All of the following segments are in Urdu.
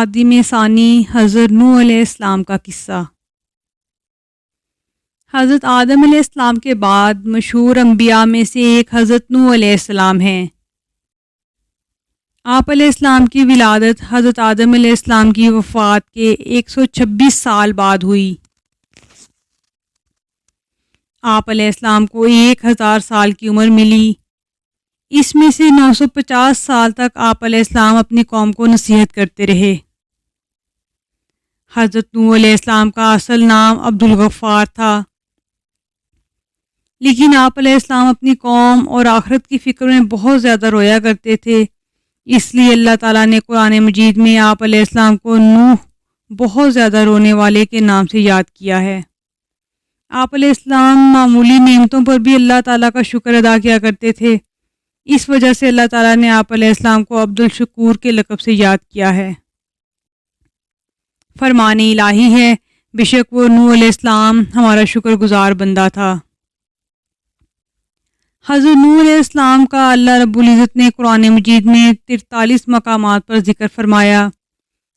آدم ثانی حضرت نوح علیہ السلام کا قصہ۔ حضرت آدم علیہ السلام کے بعد مشہور انبیاء میں سے ایک حضرت نوح علیہ السلام ہیں۔ آپ علیہ السلام کی ولادت حضرت آدم علیہ السلام کی وفات کے 126 سال بعد ہوئی۔ آپ علیہ السلام کو 1000 سال کی عمر ملی۔ اس میں سے 950 سال تک آپ علیہ السلام اپنی قوم کو نصیحت کرتے رہے۔ حضرت نوح علیہ السلام کا اصل نام عبد الغفار تھا، لیکن آپ علیہ السلام اپنی قوم اور آخرت کی فکر میں بہت زیادہ رویا کرتے تھے، اس لیے اللہ تعالیٰ نے قرآن مجید میں آپ علیہ السلام کو نوح بہت زیادہ رونے والے کے نام سے یاد کیا ہے۔ آپ علیہ السلام معمولی نعمتوں پر بھی اللہ تعالیٰ کا شکر ادا کیا کرتے تھے، اس وجہ سے اللہ تعالیٰ نے آپ علیہ السلام کو عبد الشکور کے لقب سے یاد کیا ہے۔ فرمان الہی ہے، بے شک وہ نوح علیہ السلام ہمارا شکر گزار بندہ تھا۔ حضرت نوح علیہ السلام کا اللہ رب العزت نے قرآن مجید میں 43 مقامات پر ذکر فرمایا،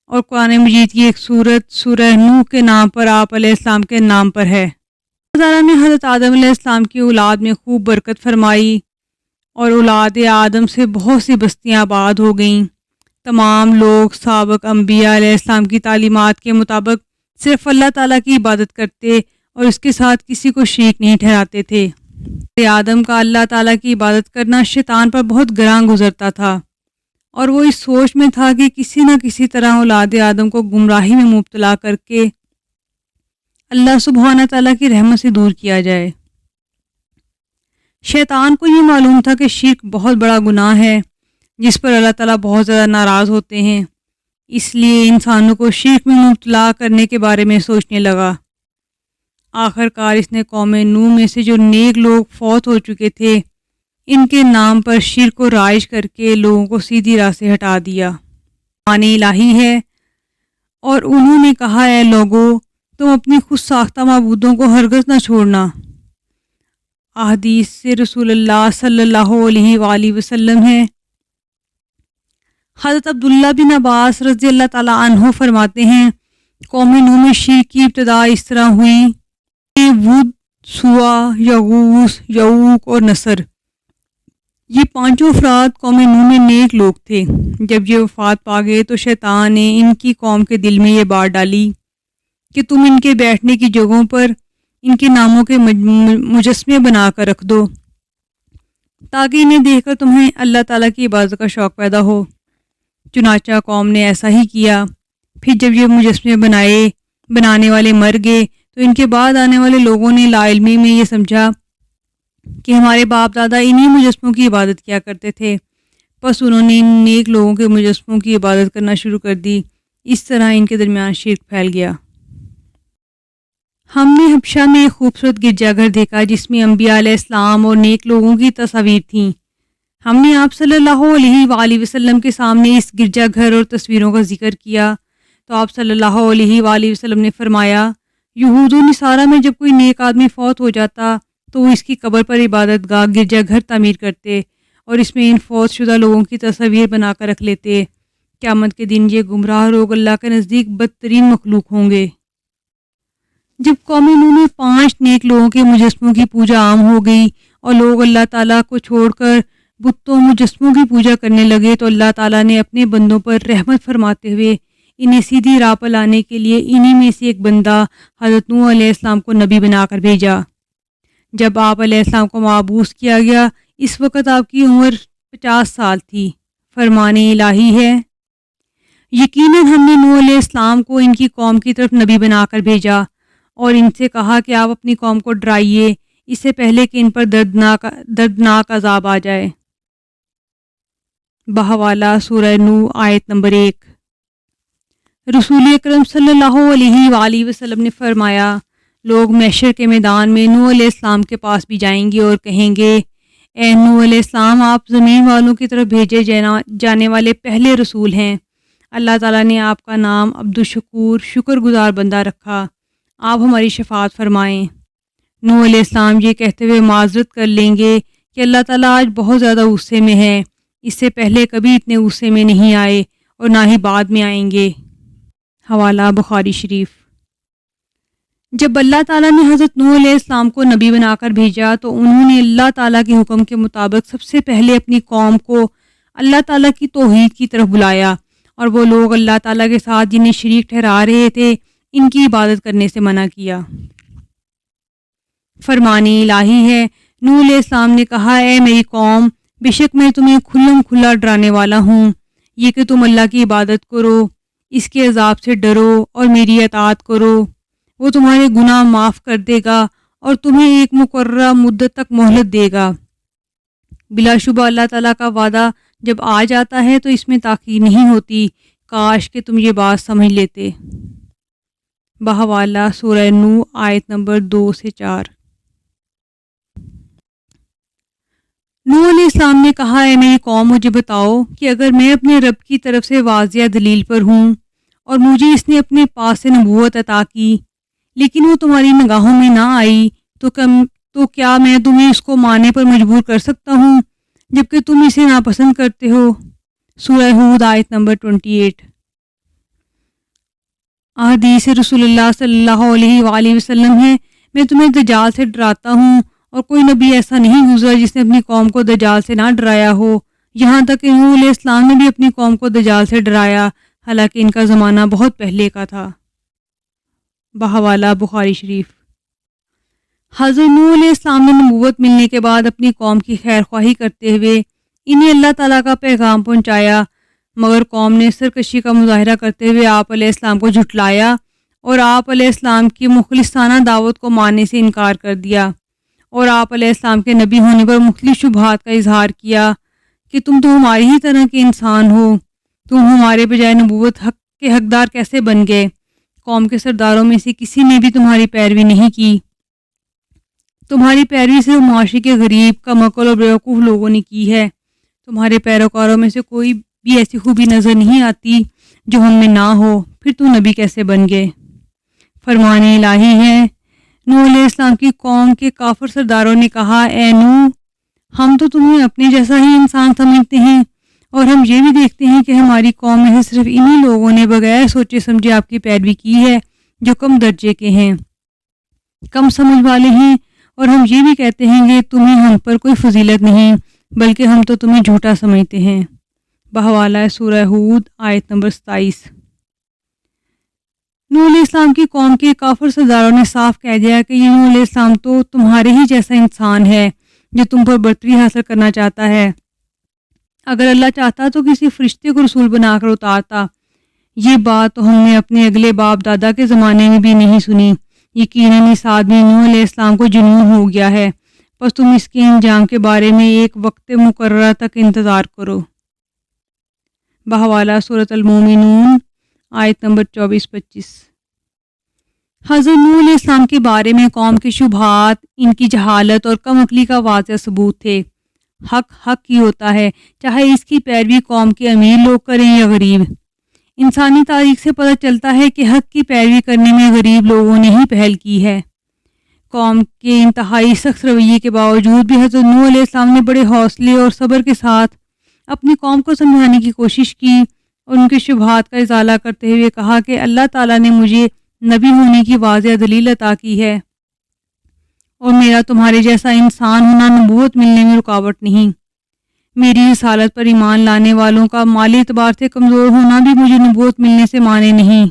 اور قرآن مجید کی ایک سورت سورہ نوح کے نام پر آپ علیہ السلام کے نام پر ہے۔ اللہ تعالیٰ نے حضرت آدم علیہ السلام کی اولاد میں خوب برکت فرمائی، اور اولاد آدم سے بہت سی بستیاں آباد ہو گئیں۔ تمام لوگ سابق انبیاء علیہ السلام کی تعلیمات کے مطابق صرف اللہ تعالیٰ کی عبادت کرتے اور اس کے ساتھ کسی کو شریک نہیں ٹھہراتے تھے۔ آدم کا اللہ تعالیٰ کی عبادت کرنا شیطان پر بہت گراں گزرتا تھا، اور وہ اس سوچ میں تھا کہ کسی نہ کسی طرح اولاد آدم کو گمراہی میں مبتلا کر کے اللہ سبحانہ تعالیٰ کی رحمت سے دور کیا جائے۔ شیطان کو یہ معلوم تھا کہ شرک بہت بڑا گناہ ہے جس پر اللہ تعالیٰ بہت زیادہ ناراض ہوتے ہیں، اس لیے انسانوں کو شرک میں مبتلا کرنے کے بارے میں سوچنے لگا۔ آخر کار اس نے قوم نوح میں سے جو نیک لوگ فوت ہو چکے تھے ان کے نام پر شرک کو رائج کر کے لوگوں کو سیدھی راہ سے ہٹا دیا۔ فرمان الہی ہے، اور انہوں نے کہا، اے لوگو، تم اپنی خود ساختہ معبودوں کو ہرگز نہ چھوڑنا۔ احادیث سے رسول اللہ صلی اللہ علیہ وآلہ وسلم ہے۔ حضرت عبداللہ بن عباس رضی اللہ تعالیٰ عنہ فرماتے ہیں، قوم نوح میں شرک کی ابتدا اس طرح ہوئی کہ ود، سوا، یغوث، یعوق اور نصر، یہ پانچوں افراد قوم نوح میں نیک لوگ تھے۔ جب یہ وفات پا گئے تو شیطان نے ان کی قوم کے دل میں یہ بات ڈالی کہ تم ان کے بیٹھنے کی جگہوں پر ان کے ناموں کے مجسمے بنا کر رکھ دو تاکہ انہیں دیکھ کر تمہیں اللہ تعالیٰ کی عبادت کا شوق پیدا ہو۔ چنانچہ قوم نے ایسا ہی کیا۔ پھر جب یہ مجسمے بنانے والے مر گئے تو ان کے بعد آنے والے لوگوں نے لا علمی میں یہ سمجھا کہ ہمارے باپ دادا انہی مجسموں کی عبادت کیا کرتے تھے، بس انہوں نے ان نیک لوگوں کے مجسموں کی عبادت کرنا شروع کر دی۔ اس طرح ان کے درمیان شرک پھیل گیا۔ ہم نے حبشہ میں ایک خوبصورت گرجا گھر دیکھا جس میں انبیاء علیہ السلام اور نیک لوگوں کی تصاویر تھیں۔ ہم نے آپ صلی اللہ علیہ وآلہ وسلم کے سامنے اس گرجا گھر اور تصویروں کا ذکر کیا تو آپ صلی اللہ علیہ وآلہ وسلم نے فرمایا، یہود و نصارہ میں جب کوئی نیک آدمی فوت ہو جاتا تو وہ اس کی قبر پر عبادت گاہ گرجا گھر تعمیر کرتے اور اس میں ان فوت شدہ لوگوں کی تصاویر بنا کر رکھ لیتے۔ قیامت کے دن یہ گمراہ لوگ اللہ کے نزدیک بدترین مخلوق ہوں گے۔ جب قوم نوح میں 5 نیک لوگوں کے مجسموں کی پوجا عام ہو گئی اور لوگ اللہ تعالیٰ کو چھوڑ کر بتوں مجسموں کی پوجا کرنے لگے تو اللہ تعالیٰ نے اپنے بندوں پر رحمت فرماتے ہوئے انہیں سیدھی راہ پر لانے کے لیے انہی میں سے ایک بندہ حضرت نوح علیہ السلام کو نبی بنا کر بھیجا۔ جب آپ علیہ السلام کو مبعوث کیا گیا اس وقت آپ کی عمر 50 سال تھی۔ فرمان الہی ہے، یقیناً ہم نے نوح علیہ السلام کو ان کی قوم کی طرف نبی بنا کر بھیجا اور ان سے کہا کہ آپ اپنی قوم کو ڈرائیے اس سے پہلے کہ ان پر دردناک عذاب آ جائے۔ بحوالہ سورہ نوح آیت نمبر 1۔ رسول اکرم صلی اللہ علیہ وآلہ وسلم نے فرمایا، لوگ محشر کے میدان میں نوح علیہ السلام کے پاس بھی جائیں گے اور کہیں گے، اے نوح علیہ السلام، آپ زمین والوں کی طرف بھیجے جانے والے پہلے رسول ہیں۔ اللہ تعالیٰ نے آپ کا نام عبد الشکور، شکر گزار بندہ رکھا، آپ ہماری شفاعت فرمائیں۔ نوح علیہ السلام یہ کہتے ہوئے معذرت کر لیں گے کہ اللہ تعالیٰ آج بہت زیادہ غصے میں ہے، اس سے پہلے کبھی اتنے غصے میں نہیں آئے اور نہ ہی بعد میں آئیں گے۔ حوالہ بخاری شریف۔ جب اللہ تعالیٰ نے حضرت نوح علیہ السلام کو نبی بنا کر بھیجا تو انہوں نے اللہ تعالیٰ کے حکم کے مطابق سب سے پہلے اپنی قوم کو اللہ تعالیٰ کی توحید کی طرف بلایا، اور وہ لوگ اللہ تعالیٰ کے ساتھ جنہیں شریک ٹھہرا رہے تھے ان کی عبادت کرنے سے منع کیا۔ فرمان الہی ہے، نوح علیہ السلام نے کہا، اے میری قوم، بے شک میں تمہیں کھلم کھلا ڈرانے والا ہوں، یہ کہ تم اللہ کی عبادت کرو، اس کے عذاب سے ڈرو اور میری اطاعت کرو، وہ تمہارے گناہ معاف کر دے گا اور تمہیں ایک مقررہ مدت تک مہلت دے گا۔ بلا شبہ اللہ تعالیٰ کا وعدہ جب آ جاتا ہے تو اس میں تاخیر نہیں ہوتی، کاش کہ تم یہ بات سمجھ لیتے۔ بحوالہ سورہ نوح آیت نمبر 2 سے 4۔ نوح علیہ السلام نے کہا، اے میری قوم، مجھے بتاؤ کہ اگر میں اپنے رب کی طرف سے واضح دلیل پر ہوں اور مجھے اس نے اپنے پاس سے نبوت عطا کی لیکن وہ تمہاری نگاہوں میں نہ آئی تو کیا میں تمہیں اس کو ماننے پر مجبور کر سکتا ہوں جبکہ تم اسے ناپسند کرتے ہو؟ سورہ ہود آیت نمبر 28۔ احادیث رسول اللہ صلی اللہ علیہ وآلہ وسلم ہے، میں تمہیں دجال سے ڈراتا ہوں اور کوئی نبی ایسا نہیں گزرا جس نے اپنی قوم کو دجال سے نہ ڈرایا ہو، یہاں تک کہ نوح علیہ السلام نے بھی اپنی قوم کو دجال سے ڈرایا، حالانکہ ان کا زمانہ بہت پہلے کا تھا۔ بحوالہ بخاری شریف۔ حضرت نوح علیہ السلام نے نبوت ملنے کے بعد اپنی قوم کی خیر خواہی کرتے ہوئے انہیں اللہ تعالیٰ کا پیغام پہنچایا، مگر قوم نے سرکشی کا مظاہرہ کرتے ہوئے آپ علیہ السلام کو جھٹلایا اور آپ علیہ السلام کی مخلصانہ دعوت کو ماننے سے انکار کر دیا، اور آپ علیہ السلام کے نبی ہونے پر مختلف شبہات کا اظہار کیا کہ تم تو ہماری ہی طرح کے انسان ہو، تم ہمارے بجائے نبوت حق کے حقدار کیسے بن گئے؟ قوم کے سرداروں میں سے کسی نے بھی تمہاری پیروی نہیں کی، تمہاری پیروی صرف معاشرے کے غریب، کم عقل اور بیوقوف لوگوں نے کی ہے، تمہارے پیروکاروں میں سے کوئی بھی ایسی خوبی نظر نہیں آتی جو ہم میں نہ ہو، پھر تو نبی کیسے بن گئے؟ فرمان الہی ہے، نوح علیہ السلام کی قوم کے کافر سرداروں نے کہا، اے نوح، ہم تو تمہیں اپنے جیسا ہی انسان سمجھتے ہیں، اور ہم یہ بھی دیکھتے ہیں کہ ہماری قوم میں سے صرف انہی لوگوں نے بغیر سوچے سمجھے آپ کی پیروی کی ہے جو کم درجے کے ہیں، کم سمجھ والے ہیں، اور ہم یہ بھی کہتے ہیں کہ تمہیں ہم پر کوئی فضیلت نہیں بلکہ ہم تو تمہیں جھوٹا سمجھتے ہیں۔ بحوالہ سورہ ہود آیت نمبر 27۔ نوح علیہ السلام کی قوم کے کافر سرداروں نے صاف کہہ دیا کہ یہ نوح علیہ السلام تو تمہارے ہی جیسا انسان ہے جو تم پر برتری حاصل کرنا چاہتا ہے، اگر اللہ چاہتا تو کسی فرشتے کو رسول بنا کر اتارتا، یہ بات تو ہم نے اپنے اگلے باپ دادا کے زمانے میں بھی نہیں سنی، یقیناً اس آدمی نوح علیہ السلام کو جنون ہو گیا ہے، بس تم اس کے انجام کے بارے میں ایک وقت مقررہ تک انتظار کرو۔ بحوالہ سورۃ المومنون آیت نمبر 24-25۔ حضرت نوح علیہ السلام کے بارے میں قوم کے شبہات ان کی جہالت اور کم عقلی کا واضح ثبوت تھے۔ حق حق ہی ہوتا ہے، چاہے اس کی پیروی قوم کے امیر لوگ کریں یا غریب۔ انسانی تاریخ سے پتہ چلتا ہے کہ حق کی پیروی کرنے میں غریب لوگوں نے ہی پہل کی ہے۔ قوم کے انتہائی سخت رویے کے باوجود بھی حضرت نوح علیہ السلام نے بڑے حوصلے اور صبر کے ساتھ اپنی قوم کو سمجھانے کی کوشش کی اور ان کے شبہات کا ازالہ کرتے ہوئے کہا کہ اللہ تعالیٰ نے مجھے نبی ہونے کی واضح دلیل عطا کی ہے اور میرا تمہارے جیسا انسان ہونا نبوت ملنے میں رکاوٹ نہیں، میری رسالت پر ایمان لانے والوں کا مالی اعتبار سے کمزور ہونا بھی مجھے نبوت ملنے سے مانے نہیں،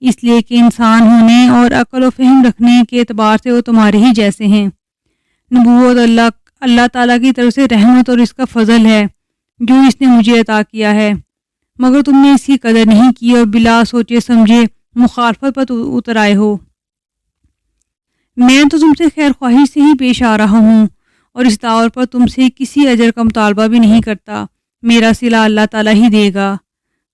اس لیے کہ انسان ہونے اور عقل و فہم رکھنے کے اعتبار سے وہ تمہارے ہی جیسے ہیں۔ نبوت اللہ تعالیٰ کی طرف سے رحمت اور اس کا فضل ہے جو اس نے مجھے عطا کیا ہے، مگر تم نے اس کی قدر نہیں کی اور بلا سوچے سمجھے مخالفت پر اتر آئے ہو۔ میں تو تم سے خیر خواہی سے ہی پیش آ رہا ہوں اور اس دعوت پر تم سے کسی اجر کا مطالبہ بھی نہیں کرتا، میرا صلہ اللہ تعالیٰ ہی دے گا۔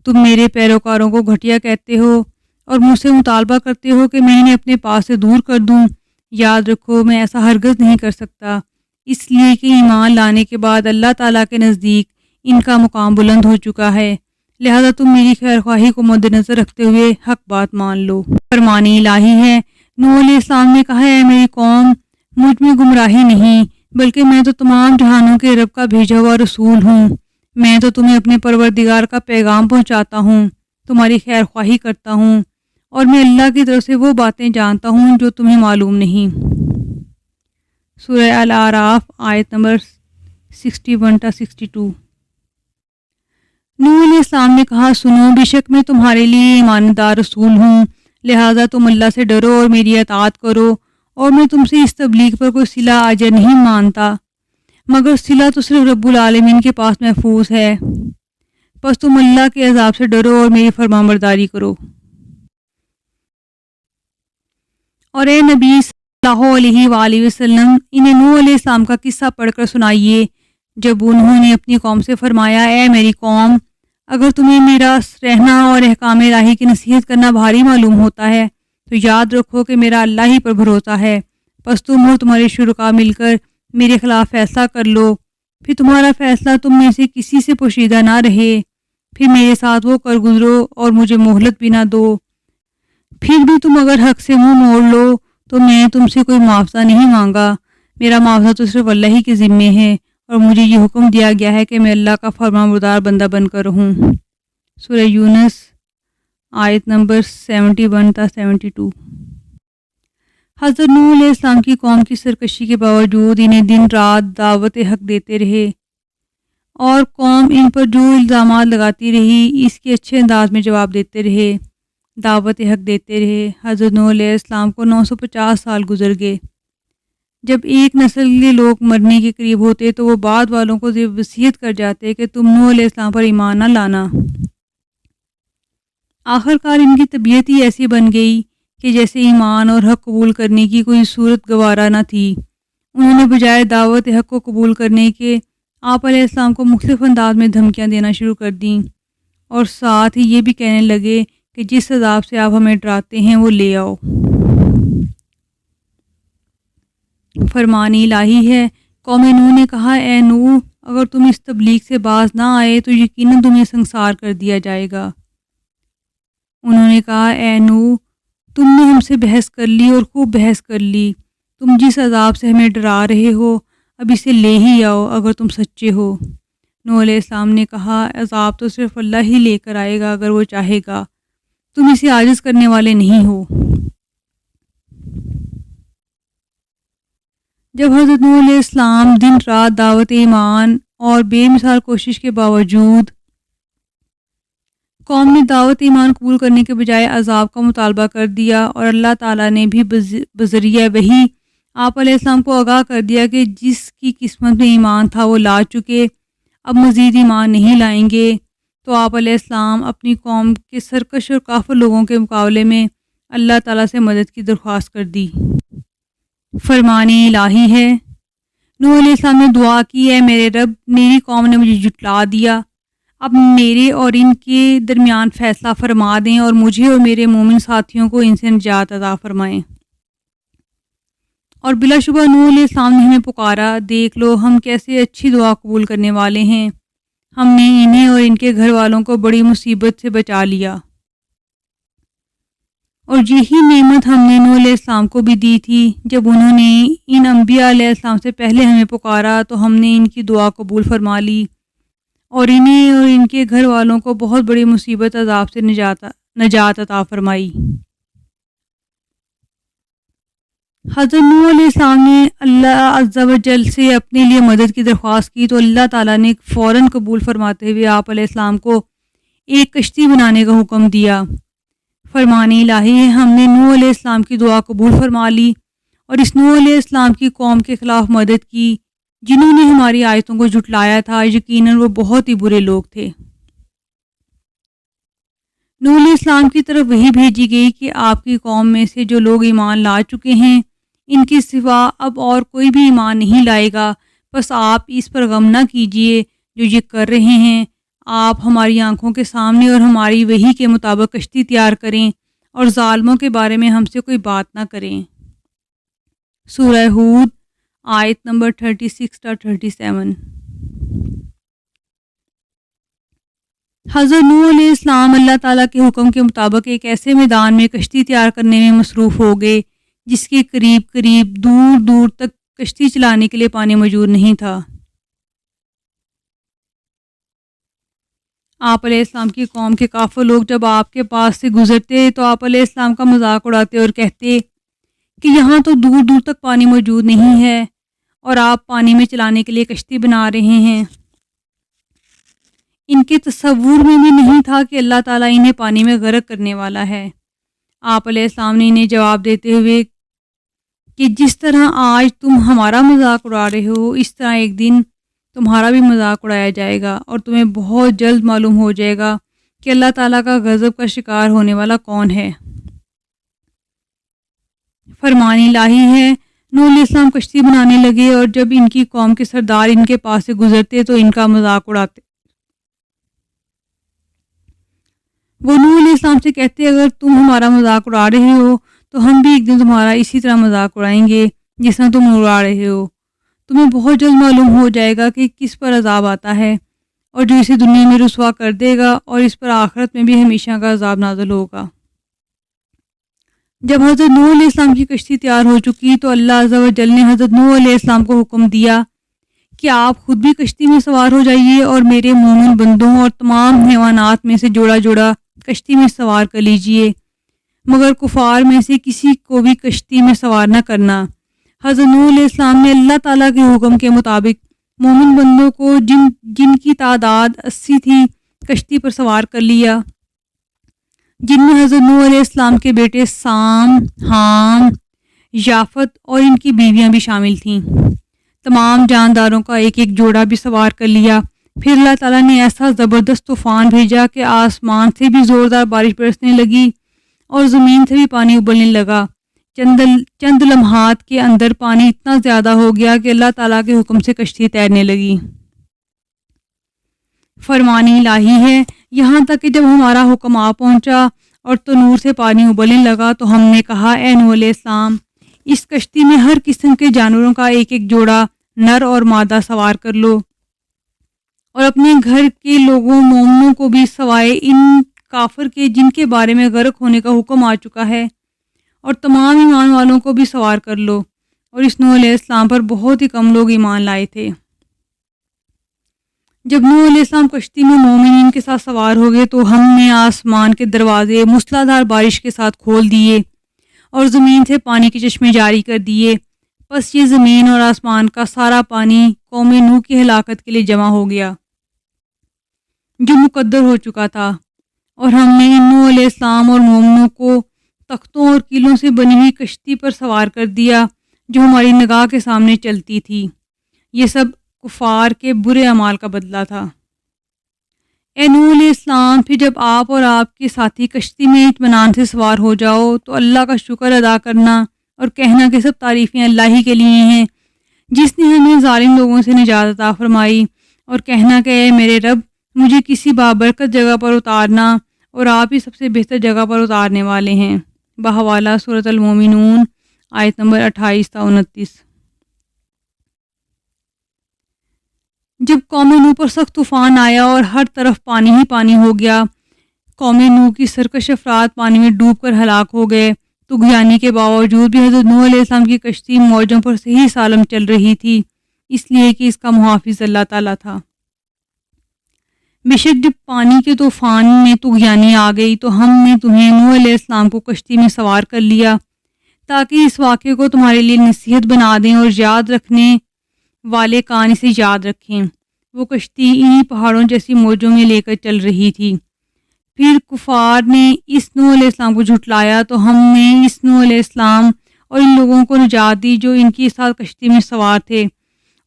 تم میرے پیروکاروں کو گھٹیا کہتے ہو اور مجھ سے مطالبہ کرتے ہو کہ میں انہیں اپنے پاس سے دور کر دوں، یاد رکھو میں ایسا ہرگز نہیں کر سکتا، اس لیے کہ ایمان لانے کے بعد اللہ تعالیٰ کے نزدیک ان کا مقام بلند ہو چکا ہے، لہذا تم میری خیر خواہی کو مد نظر رکھتے ہوئے حق بات مان لو۔ فرمان الہی ہے، نوح علیہ السلام نے کہا، اے میری قوم، مجھ میں گمراہی نہیں بلکہ میں تو تمام جہانوں کے رب کا بھیجا ہوا رسول ہوں، میں تو تمہیں اپنے پروردگار کا پیغام پہنچاتا ہوں، تمہاری خیر خواہی کرتا ہوں، اور میں اللہ کی طرف سے وہ باتیں جانتا ہوں جو تمہیں معلوم نہیں۔ سورہ الاعراف آیت نمبر 61-62۔ نوح علیہ السلام نے کہا، سنو، بے شک میں تمہارے لیے ایماندار رسول ہوں، لہٰذا تم اللہ سے ڈرو اور میری اطاعت کرو، اور میں تم سے اس تبلیغ پر کوئی صلہ اجر نہیں مانتا، مگر صلہ تو صرف رب العالمین کے پاس محفوظ ہے۔ بس تم اللہ کے عذاب سے ڈرو اور میری فرمانبرداری کرو۔ اور اے نبی صلی اللہ علیہ وآلہ وسلم، انہیں نوح علیہ السلام کا قصہ پڑھ کر سنائیے، جب انہوں نے اپنی قوم سے فرمایا، اے میری قوم، اگر تمہیں میرا رہنا اور احکام الہی کی نصیحت کرنا بھاری معلوم ہوتا ہے تو یاد رکھو کہ میرا اللہ ہی پر بھروسہ ہے، بس تم اور تمہارے شرکاء مل کر میرے خلاف فیصلہ کر لو، پھر تمہارا فیصلہ تم میں سے کسی سے پوشیدہ نہ رہے، پھر میرے ساتھ وہ کر گزرو اور مجھے مہلت بھی نہ دو، پھر بھی تم اگر حق سے منہ موڑ لو تو میں تم سے کوئی معاوضہ نہیں مانگا، میرا معاوضہ تو صرف اللہ ہی کے ذمے ہے، اور مجھے یہ حکم دیا گیا ہے کہ میں اللہ کا فرمانبردار بندہ بن کر رہوں۔ سورہ یونس آیت نمبر 71-72۔ حضرت نوح علیہ السلام کی قوم کی سرکشی کے باوجود انہیں دن رات دعوت حق دیتے رہے، اور قوم ان پر جو الزامات لگاتی رہی اس کے اچھے انداز میں جواب دیتے رہے، دعوت حق دیتے رہے۔ حضرت نوح علیہ السلام کو 950 سال گزر گئے۔ جب ایک نسل کے لوگ مرنے کے قریب ہوتے تو وہ بعد والوں کو وصیت کر جاتے کہ تم نوح علیہ السلام پر ایمان نہ لانا۔ آخر کار ان کی طبیعت ہی ایسی بن گئی کہ جیسے ایمان اور حق قبول کرنے کی کوئی صورت گوارا نہ تھی۔ انہوں نے بجائے دعوت حق کو قبول کرنے کے آپ علیہ السلام کو مختلف انداز میں دھمکیاں دینا شروع کر دیں، اور ساتھ ہی یہ بھی کہنے لگے کہ جس عذاب سے آپ ہمیں ڈراتے ہیں وہ لے آؤ۔ فرمان الہی ہے، قوم نوح نے کہا، اے نوح، اگر تم اس تبلیغ سے باز نہ آئے تو یقیناً تمہیں سنسار کر دیا جائے گا۔ انہوں نے کہا، اے نوح، تم نے ہم سے بحث کر لی اور خوب بحث کر لی، تم جس عذاب سے ہمیں ڈرا رہے ہو اب اسے لے ہی آؤ اگر تم سچے ہو۔ نوح علیہ السلام نے کہا، عذاب تو صرف اللہ ہی لے کر آئے گا اگر وہ چاہے گا، تم اسے عاجز کرنے والے نہیں ہو۔ جب حضرت نوح علیہ السلام دن رات دعوت ایمان اور بے مثال کوشش کے باوجود قوم نے دعوت ایمان قبول کرنے کے بجائے عذاب کا مطالبہ کر دیا، اور اللہ تعالیٰ نے بھی بذریعہ وحی آپ علیہ السلام کو آگاہ کر دیا کہ جس کی قسمت میں ایمان تھا وہ لا چکے، اب مزید ایمان نہیں لائیں گے، تو آپ علیہ السلام اپنی قوم کے سرکش اور کافر لوگوں کے مقابلے میں اللہ تعالیٰ سے مدد کی درخواست کر دی۔ فرمان الہی ہے، نوح علیہ السلام نے دعا کی، اے میرے رب، میری قوم نے مجھے جھٹلا دیا، اب میرے اور ان کے درمیان فیصلہ فرما دیں اور مجھے اور میرے مومن ساتھیوں کو ان سے نجات عطا فرمائیں۔ اور بلا شبہ نوح علیہ السلام نے ہمیں پکارا، دیکھ لو ہم کیسے اچھی دعا قبول کرنے والے ہیں، ہم نے انہیں اور ان کے گھر والوں کو بڑی مصیبت سے بچا لیا۔ اور یہی نعمت ہم نے نوح علیہ السلام کو بھی دی تھی، جب انہوں نے ان انبیاء علیہ السلام سے پہلے ہمیں پکارا تو ہم نے ان کی دعا قبول فرما لی، اور انہیں اور ان کے گھر والوں کو بہت بڑی مصیبت عذاب سے نجات عطا فرمائی۔ حضرت نوح علیہ السلام نے اللہ عز و جل سے اپنے لیے مدد کی درخواست کی تو اللہ تعالیٰ نے فوراً قبول فرماتے ہوئے آپ علیہ السلام کو ایک کشتی بنانے کا حکم دیا۔ فرمان الہی ہے، ہم نے نوح علیہ السلام کی دعا قبول فرما لی اور اس نوح علیہ السلام کی قوم کے خلاف مدد کی جنہوں نے ہماری آیتوں کو جھٹلایا تھا، یقیناً وہ بہت ہی برے لوگ تھے۔ نوح علیہ السلام کی طرف وحی بھیجی گئی کہ آپ کی قوم میں سے جو لوگ ایمان لا چکے ہیں ان کے سوا اب اور کوئی بھی ایمان نہیں لائے گا، بس آپ اس پر غم نہ کیجئے جو یہ کر رہے ہیں، آپ ہماری آنکھوں کے سامنے اور ہماری وحی کے مطابق کشتی تیار کریں اور ظالموں کے بارے میں ہم سے کوئی بات نہ کریں۔ سورہ ہود آیت نمبر 36-37۔ حضرت نوح علیہ السلام اللہ تعالیٰ کے حکم کے مطابق ایک ایسے میدان میں کشتی تیار کرنے میں مصروف ہو گئے جس کے قریب دور دور تک کشتی چلانے کے لیے پانی موجود نہیں تھا۔ آپ علیہ السلام کی قوم کے کافر لوگ جب آپ کے پاس سے گزرتے تو آپ علیہ السلام کا مذاق اڑاتے اور کہتے کہ یہاں تو دور دور تک پانی موجود نہیں ہے اور آپ پانی میں چلانے کے لیے کشتی بنا رہے ہیں۔ ان کے تصور میں بھی نہیں تھا کہ اللہ تعالیٰ انہیں پانی میں غرق کرنے والا ہے۔ آپ علیہ السلام نے انہیں جواب دیتے ہوئے کہ جس طرح آج تم ہمارا مذاق اڑا رہے ہو، اس طرح ایک دن تمہارا بھی مذاق اڑایا جائے گا اور تمہیں بہت جلد معلوم ہو جائے گا کہ اللہ تعالیٰ کا غضب کا شکار ہونے والا کون ہے۔ فرمان الہی ہے، نوح علیہ السلام کشتی بنانے لگے اور جب ان کی قوم کے سردار ان کے پاس سے گزرتے تو ان کا مذاق اڑاتے۔ وہ نوح علیہ السلام سے کہتے اگر تم ہمارا مذاق اڑا رہے ہو تو ہم بھی ایک دن تمہارا اسی طرح مذاق اڑائیں گے جس طرح تم اڑا رہے ہو۔ تمہیں بہت جلد معلوم ہو جائے گا کہ کس پر عذاب آتا ہے اور جو اسے دنیا میں رسوا کر دے گا اور اس پر آخرت میں بھی ہمیشہ کا عذاب نازل ہوگا۔ جب حضرت نوح علیہ السلام کی کشتی تیار ہو چکی تو اللہ عز و جل نے حضرت نوح علیہ السلام کو حکم دیا کہ آپ خود بھی کشتی میں سوار ہو جائیے اور میرے مومن بندوں اور تمام حیوانات میں سے جوڑا جوڑا کشتی میں سوار کر لیجئے، مگر کفار میں سے کسی کو بھی کشتی میں سوار نہ کرنا۔ حضرت نوح علیہ السلام نے اللہ تعالیٰ کے حکم کے مطابق مومن بندوں کو جن کی تعداد 80 تھی کشتی پر سوار کر لیا، جن میں حضرت نوح علیہ السلام کے بیٹے سام، حام، یافت اور ان کی بیویاں بھی شامل تھیں۔ تمام جانداروں کا ایک ایک جوڑا بھی سوار کر لیا۔ پھر اللہ تعالیٰ نے ایسا زبردست طوفان بھیجا کہ آسمان سے بھی زوردار بارش برسنے لگی اور زمین سے بھی پانی ابلنے لگا۔ چند لمحات کے اندر پانی اتنا زیادہ ہو گیا کہ اللہ تعالیٰ کے حکم سے کشتی تیرنے لگی۔ فرمان الہی ہے، یہاں تک کہ جب ہمارا حکم آ پہنچا اور تنور سے پانی ابلنے لگا تو ہم نے کہا اے نوح علیہ السلام، اس کشتی میں ہر قسم کے جانوروں کا ایک ایک جوڑا نر اور مادہ سوار کر لو اور اپنے گھر کے لوگوں مومنوں کو بھی سوائے ان کافر کے جن کے بارے میں غرق ہونے کا حکم آ چکا ہے، اور تمام ایمان والوں کو بھی سوار کر لو۔ اور اس نوح علیہ السلام پر بہت ہی کم لوگ ایمان لائے تھے۔ جب نوح علیہ السلام کشتی میں مومنین کے ساتھ سوار ہو گئے تو ہم نے آسمان کے دروازے موسلادھار بارش کے ساتھ کھول دیے اور زمین سے پانی کے چشمے جاری کر دیے۔ پس یہ زمین اور آسمان کا سارا پانی قوم نوح کی ہلاکت کے لیے جمع ہو گیا جو مقدر ہو چکا تھا، اور ہم نے نوح علیہ السلام اور مومنوں کو تختوں اور کیلوں سے بنی ہوئی کشتی پر سوار کر دیا جو ہماری نگاہ کے سامنے چلتی تھی۔ یہ سب کفار کے برے اعمال کا بدلہ تھا۔ اے نوح علیہ السلام، پھر جب آپ اور آپ کے ساتھی کشتی میں اطمینان سے سوار ہو جاؤ تو اللہ کا شکر ادا کرنا اور کہنا کہ سب تعریفیں اللہ ہی کے لیے ہیں جس نے ہمیں ظالم لوگوں سے نجات عطا فرمائی، اور کہنا کہ اے میرے رب، مجھے کسی بابرکت جگہ پر اتارنا اور آپ ہی سب سے بہتر جگہ پر اتارنے والے ہیں۔ بحوالہ سورۃ المومنون آیت نمبر 28 تا 29۔ جب قوم نوح پر سخت طوفان آیا اور ہر طرف پانی ہی پانی ہو گیا، قوم نوح کی سرکش افراد پانی میں ڈوب کر ہلاک ہو گئے۔ طغیانی کے باوجود بھی حضرت نوح علیہ السلام کی کشتی موجوں پر صحیح سالم چل رہی تھی، اس لیے کہ اس کا محافظ اللہ تعالیٰ تھا۔ بے شک جب پانی کے طوفان میں طغیانی آ گئی تو ہم نے تمہیں نوح علیہ السلام کو کشتی میں سوار کر لیا تاکہ اس واقعے کو تمہارے لیے نصیحت بنا دیں اور یاد رکھنے والے کان اسے یاد رکھیں۔ وہ کشتی انہی پہاڑوں جیسی موجوں میں لے کر چل رہی تھی۔ پھر کفار نے اس نوح علیہ السلام کو جھٹلایا تو ہم نے اس نوح علیہ السلام اور ان لوگوں کو نجات دی جو ان کی ساتھ کشتی میں سوار تھے،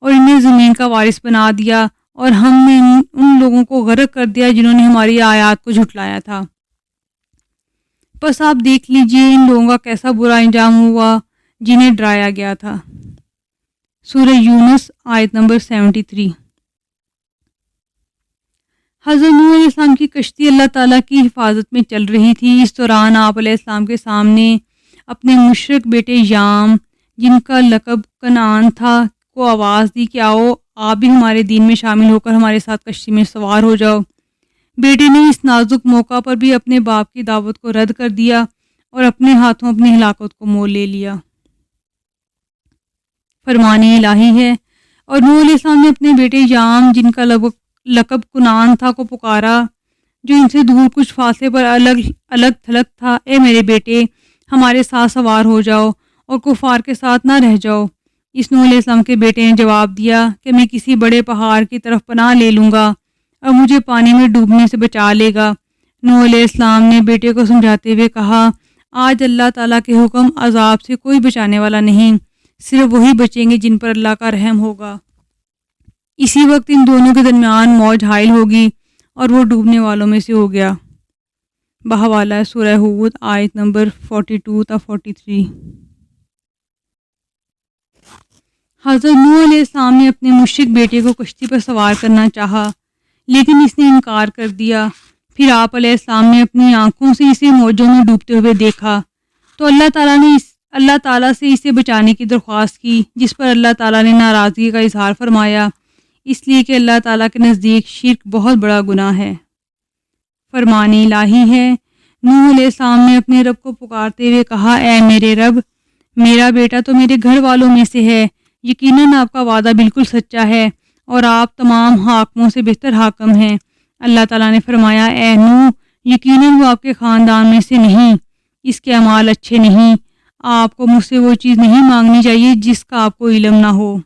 اور انہیں زمین کا وارث بنا دیا، اور ہم نے ان لوگوں کو غرق کر دیا جنہوں نے ہماری آیات کو جھٹلایا تھا۔ بس آپ دیکھ لیجئے ان لوگوں کا کیسا برا انجام ہوا جنہیں ڈرایا گیا تھا۔ سورہ یونس آیت نمبر 73۔ حضرت نوح علیہ السلام کی کشتی اللہ تعالیٰ کی حفاظت میں چل رہی تھی۔ اس دوران آپ علیہ السلام کے سامنے اپنے مشرک بیٹے یام، جن کا لقب کنعان تھا، کو آواز دی کہ آؤ آپ بھی ہمارے دین میں شامل ہو کر ہمارے ساتھ کشتی میں سوار ہو جاؤ۔ بیٹے نے اس نازک موقع پر بھی اپنے باپ کی دعوت کو رد کر دیا اور اپنے ہاتھوں اپنی ہلاکت کو مول لے لیا۔ فرمان الہی ہے، اور نوح علیہ السلام نے اپنے بیٹے یام، جن کا لقب کنعان تھا، کو پکارا جو ان سے دور کچھ فاصلے پر الگ تھلگ تھا، اے میرے بیٹے، ہمارے ساتھ سوار ہو جاؤ اور کفار کے ساتھ نہ رہ جاؤ۔ اس نوح علیہ السلام کے بیٹے نے جواب دیا کہ میں کسی بڑے پہاڑ کی طرف پناہ لے لوں گا اور مجھے پانی میں ڈوبنے سے بچا لے گا۔ نوح علیہ السلام نے بیٹے کو سمجھاتے ہوئے کہا، آج اللہ تعالیٰ کے حکم عذاب سے کوئی بچانے والا نہیں، صرف وہی بچیں گے جن پر اللہ کا رحم ہوگا۔ اسی وقت ان دونوں کے درمیان موج حائل ہوگی اور وہ ڈوبنے والوں میں سے ہو گیا۔ بحوالہ سورہ ہود آیت نمبر 42 تا 43۔ حضرت نوح علیہ السلام نے اپنے مشرک بیٹے کو کشتی پر سوار کرنا چاہا، لیکن اس نے انکار کر دیا۔ پھر آپ علیہ السلام نے اپنی آنکھوں سے اسے موجوں میں ڈوبتے ہوئے دیکھا تو اللہ تعالیٰ سے اسے بچانے کی درخواست کی، جس پر اللہ تعالیٰ نے ناراضگی کا اظہار فرمایا، اس لیے کہ اللہ تعالیٰ کے نزدیک شرک بہت بڑا گناہ ہے۔ فرمان الہی ہے، نوح علیہ السلام نے اپنے رب کو پکارتے ہوئے کہا، اے میرے رب، میرا بیٹا تو میرے گھر والوں میں سے ہے، یقیناً آپ کا وعدہ بالکل سچا ہے اور آپ تمام حاکموں سے بہتر حاکم ہیں۔ اللہ تعالیٰ نے فرمایا، اے نوح، یقیناً وہ آپ کے خاندان میں سے نہیں، اس کے اعمال اچھے نہیں، آپ کو مجھ سے وہ چیز نہیں مانگنی چاہیے جس کا آپ کو علم نہ ہو۔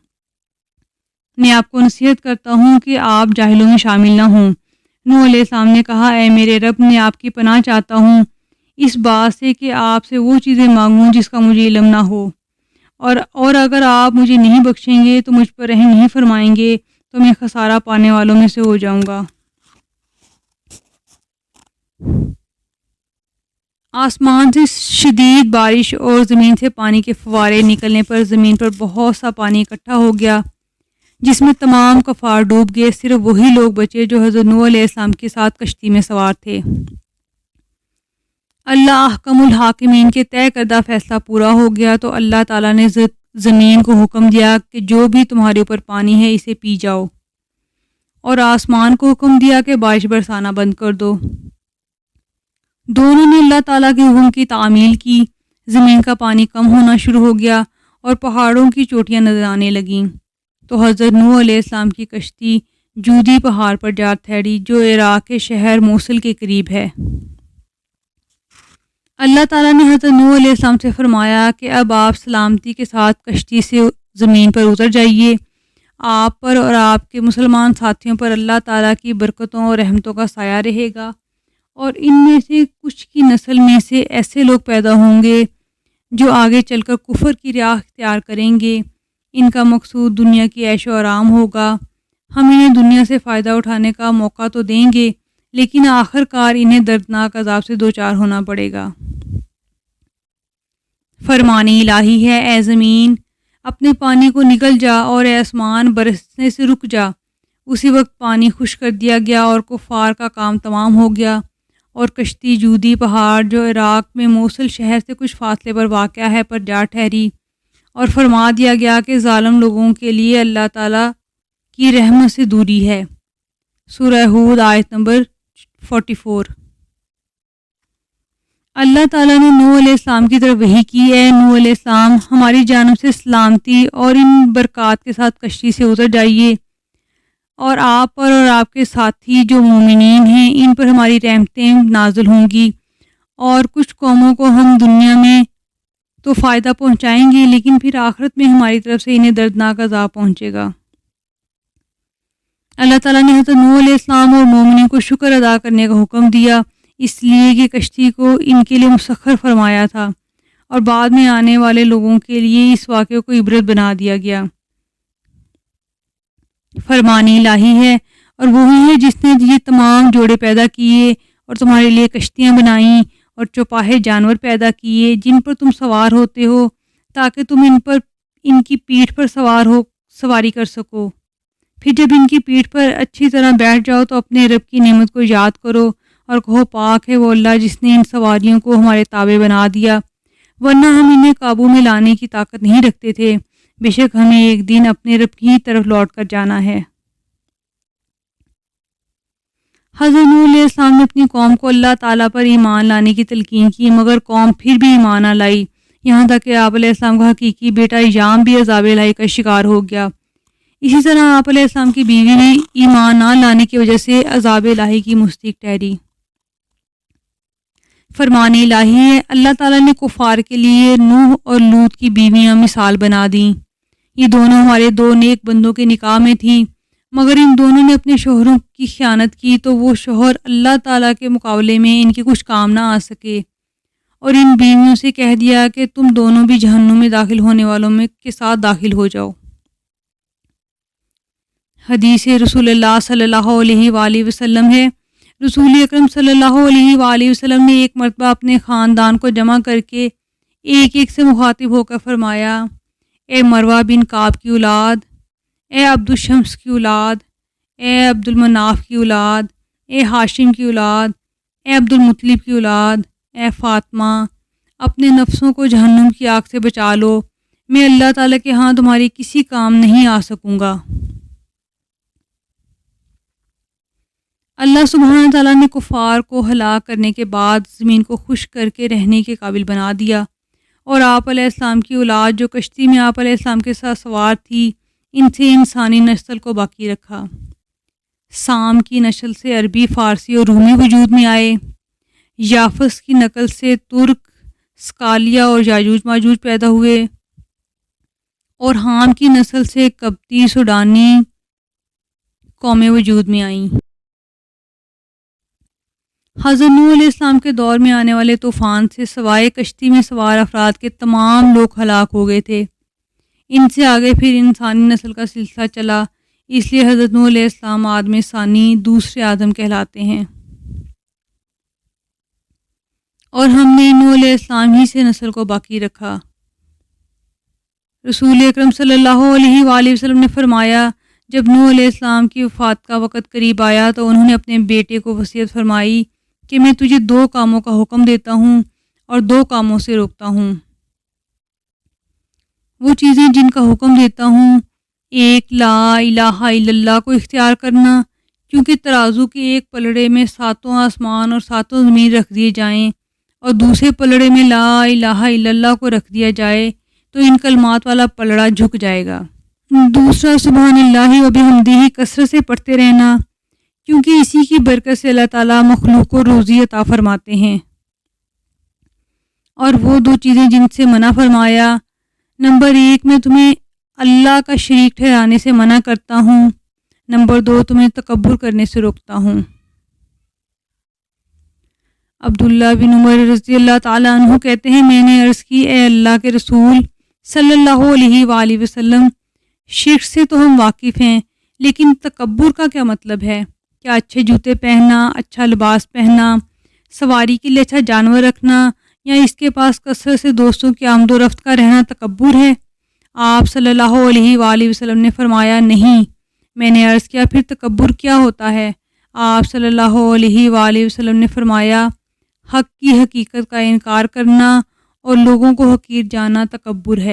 میں آپ کو نصیحت کرتا ہوں کہ آپ جاہلوں میں شامل نہ ہوں۔ نوح علیہ السلام نے کہا، اے میرے رب، میں آپ کی پناہ چاہتا ہوں اس بات سے کہ آپ سے وہ چیزیں مانگوں جس کا مجھے علم نہ ہو، اور اگر آپ مجھے نہیں بخشیں گے تو مجھ پر رحم نہیں فرمائیں گے تو میں خسارہ پانے والوں میں سے ہو جاؤں گا۔ آسمان سے شدید بارش اور زمین سے پانی کے فوارے نکلنے پر زمین پر بہت سا پانی اکٹھا ہو گیا، جس میں تمام کفار ڈوب گئے، صرف وہی لوگ بچے جو حضرت نوح علیہ السلام کے ساتھ کشتی میں سوار تھے۔ اللہ احکم الحاکمین کے طے کردہ فیصلہ پورا ہو گیا تو اللہ تعالیٰ نے زمین کو حکم دیا کہ جو بھی تمہارے اوپر پانی ہے اسے پی جاؤ، اور آسمان کو حکم دیا کہ بارش برسانا بند کر دو۔ دونوں نے اللہ تعالیٰ کے حکم کی تعمیل کی، زمین کا پانی کم ہونا شروع ہو گیا اور پہاڑوں کی چوٹیاں نظر آنے لگیں، تو حضرت نوح علیہ السلام کی کشتی جودی پہاڑ پر جا ٹھہری جو عراق کے شہر موصل کے قریب ہے۔ اللہ تعالیٰ نے حضرت نوح علیہ السلام سے فرمایا کہ اب آپ سلامتی کے ساتھ کشتی سے زمین پر اتر جائیے، آپ پر اور آپ کے مسلمان ساتھیوں پر اللہ تعالیٰ کی برکتوں اور رحمتوں کا سایہ رہے گا، اور ان میں سے کچھ کی نسل میں سے ایسے لوگ پیدا ہوں گے جو آگے چل کر کفر کی راہ اختیار کریں گے۔ ان کا مقصود دنیا کی عیش و آرام ہوگا، ہم انہیں دنیا سے فائدہ اٹھانے کا موقع تو دیں گے، لیکن آخر کار انہیں دردناک عذاب سے دوچار ہونا پڑے گا۔ فرمان الہی ہے، اے زمین اپنے پانی کو نگل جا اور اے آسمان برسنے سے رک جا۔ اسی وقت پانی خشک کر دیا گیا اور کفار کا کام تمام ہو گیا، اور کشتی جودی پہاڑ جو عراق میں موصل شہر سے کچھ فاصلے پر واقع ہے پر جا ٹھہری، اور فرما دیا گیا کہ ظالم لوگوں کے لیے اللہ تعالیٰ کی رحمت سے دوری ہے۔ سورہ ہود آیت نمبر 44۔ اللہ تعالیٰ نے نوح علیہ السلام کی طرف وحی کی، اے نوح علیہ السلام، ہماری جانب سے سلامتی اور ان برکات کے ساتھ کشتی سے اتر جائیے، اور آپ پر اور آپ کے ساتھی جو مومنین ہیں ان پر ہماری رحمتیں نازل ہوں گی، اور کچھ قوموں کو ہم دنیا میں تو فائدہ پہنچائیں گے لیکن پھر آخرت میں ہماری طرف سے انہیں دردناک عذاب پہنچے گا۔ اللہ تعالیٰ نے حضرت نوح علیہ السلام اور مومنین کو شکر ادا کرنے کا حکم دیا، اس لیے کہ کشتی کو ان کے لیے مسخر فرمایا تھا، اور بعد میں آنے والے لوگوں کے لیے اس واقعے کو عبرت بنا دیا گیا۔ فرمان الہی ہے، اور وہی ہے جس نے یہ تمام جوڑے پیدا کیے اور تمہارے لیے کشتیاں بنائیں اور چوپاہے جانور پیدا کیے جن پر تم سوار ہوتے ہو تاکہ تم ان کی پیٹھ پر سواری کر سکو۔ پھر جب ان کی پیٹھ پر اچھی طرح بیٹھ جاؤ تو اپنے رب کی نعمت کو یاد کرو اور کہو، پاک ہے وہ اللہ جس نے ان سواریوں کو ہمارے تابع بنا دیا، ورنہ ہم انہیں قابو میں لانے کی طاقت نہیں رکھتے تھے، بے شک ہمیں ایک دن اپنے رب کی طرف لوٹ کر جانا ہے۔ حضرت نوح علیہ السلام نے اپنی قوم کو اللہ تعالیٰ پر ایمان لانے کی تلقین کی، مگر قوم پھر بھی ایمان نہ لائی، یہاں تک کہ آپ علیہ السلام کا حقیقی بیٹا یام بھی عذاب الہی کا شکار ہو گیا۔ اسی طرح آپ علیہ السلام کی بیوی نے ایمان نہ لانے کی وجہ سے عذاب الہی کی مستحق ٹھہری۔ فرمان الہی ہے، اللہ تعالیٰ نے کفار کے لیے نوح اور لوط کی بیویاں مثال بنا دیں۔ یہ دونوں ہمارے دو نیک بندوں کے نکاح میں تھیں، مگر ان دونوں نے اپنے شوہروں کی خیانت کی تو وہ شوہر اللہ تعالیٰ کے مقابلے میں ان کے کچھ کام نہ آ سکے، اور ان بیویوں سے کہہ دیا کہ تم دونوں بھی جہنم میں داخل ہونے والوں میں کے ساتھ داخل ہو جاؤ۔ حدیث رسول اللہ صلی اللہ علیہ وآلہ وسلم ہے، رسول اکرم صلی اللہ علیہ وآلہ وسلم نے ایک مرتبہ اپنے خاندان کو جمع کر کے ایک ایک سے مخاطب ہو کر فرمایا، اے مروہ بن کعب کی اولاد، اے عبد الشمس کی اولاد، اے عبد المناف کی اولاد، اے ہاشم کی اولاد، اے عبد المطلب کی اولاد، اے فاطمہ، اپنے نفسوں کو جہنم کی آگ سے بچا لو، میں اللہ تعالیٰ کے ہاں تمہاری کسی کام نہیں آ سکوں گا۔ اللہ سبحانہ تعالیٰ نے کفار کو ہلاک کرنے کے بعد زمین کو خشک کر کے رہنے کے قابل بنا دیا، اور آپ علیہ السلام کی اولاد جو کشتی میں آپ علیہ السلام کے ساتھ سوار تھی، ان سے انسانی نسل کو باقی رکھا۔ سام کی نسل سے عربی، فارسی اور رومی وجود میں آئے، یافس کی نسل سے ترک، سکالیا اور یاجوج ماجوج پیدا ہوئے، اور حام کی نسل سے قبطی، سوڈانی قومیں وجود میں آئیں۔ حضرت نوح علیہ السلام کے دور میں آنے والے طوفان سے سوائے کشتی میں سوار افراد کے تمام لوگ ہلاک ہو گئے تھے۔ ان سے آگے پھر انسانی نسل کا سلسلہ چلا، اس لیے حضرت نوح علیہ السلام آدم ثانی، دوسرے آدم کہلاتے ہیں، اور ہم نے نوح علیہ السلام ہی سے نسل کو باقی رکھا۔ رسول اکرم صلی اللہ علیہ وآلہ وسلم نے فرمایا، جب نوح علیہ السلام کی وفات کا وقت قریب آیا تو انہوں نے اپنے بیٹے کو وصیت فرمائی کہ میں تجھے دو کاموں کا حکم دیتا ہوں اور دو کاموں سے روکتا ہوں۔ وہ چیزیں جن کا حکم دیتا ہوں، ایک لا الہ الا اللہ کو اختیار کرنا، کیونکہ ترازو کے ایک پلڑے میں ساتوں آسمان اور ساتوں زمین رکھ دیے جائیں اور دوسرے پلڑے میں لا الہ الا اللہ کو رکھ دیا جائے تو ان کلمات والا پلڑا جھک جائے گا۔ دوسرا سبحان اللہ و بحمدہ کثرت سے پڑھتے رہنا، کیونکہ اسی کی برکت سے اللہ تعالیٰ مخلوق کو روزی عطا فرماتے ہیں۔ اور وہ دو چیزیں جن سے منع فرمایا، نمبر 1 میں تمہیں اللہ کا شریک ٹھہرانے سے منع کرتا ہوں، نمبر 2 تمہیں تکبر کرنے سے روکتا ہوں۔ عبداللہ بن عمر رضی اللہ تعالیٰ عنہ کہتے ہیں، میں نے عرض کی، اے اللہ کے رسول صلی اللہ علیہ وآلہ وسلم، شرک سے تو ہم واقف ہیں، لیکن تکبر کا کیا مطلب ہے؟ کیا اچھے جوتے پہننا، اچھا لباس پہننا، سواری کے لیے اچھا جانور رکھنا، یا اس کے پاس کثرت سے دوستوں کی آمد و رفت کا رہنا تکبر ہے؟ آپ صلی اللہ علیہ وآلہ وسلم نے فرمایا، نہیں۔ میں نے عرض کیا، پھر تکبر کیا ہوتا ہے؟ آپ صلی اللہ علیہ وآلہ وسلم نے فرمایا، حق کی حقیقت کا انکار کرنا اور لوگوں کو حقیر جاننا تکبر ہے۔